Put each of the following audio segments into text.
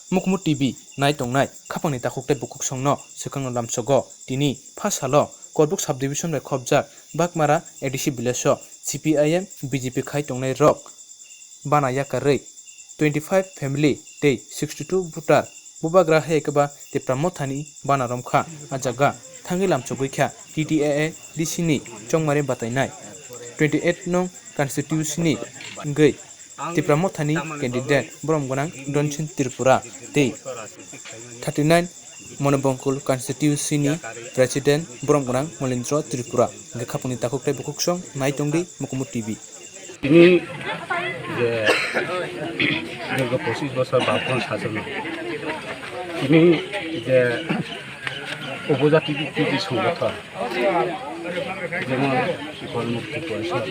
Mukmu TV nai tongnai khapangni takuktai bukuk songno swkangno lamchogo tini phasalo Korbuk subdivision bai khobjak Bakmara ADC village CPIM BJP khai tongnai rok bana yakarui 25 family tei 62 voter bubagra hekaba te pramothani bana romkha ajaga thangi lamchogui kha TTAA DC ni chongmare batainai 28 nong constitution ni ngei Tipramothani candidate Bromgonang Donchin Tripura T 39 Monobongkul constituency ni president Bromgonang Molindro Tripura Gekapuni takuktai bukuksong Naitongdi Mukmu TV ini je dego 25 বছর বাপন শাসন ini je উপজাতি সংগঠন যেমন গণমুক্তি পরিষদ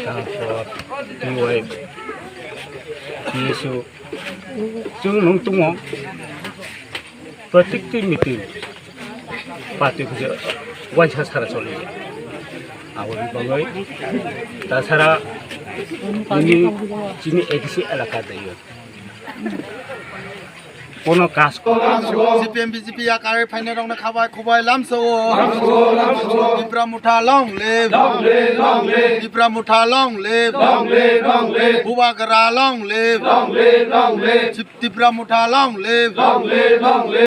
তারপর টিওয়াইফ TSU जों नों दङ प्रत्येकটি মিটিং পার্টিকে ওয়াইসা সারা চলে আবার বাংলায় তাছাড়া যিনি এডিসি এলাকা দেয় কোনো কাজ CPM BJP আকারে ফাইনাল রংনা খাবাই খুবাই লামসো দিপ্রা মুঠা লং লেভ দিপ্রা মুঠা লং লেভ বুবাগরা লং লেভ দিপ্রা মুঠা লং লেভ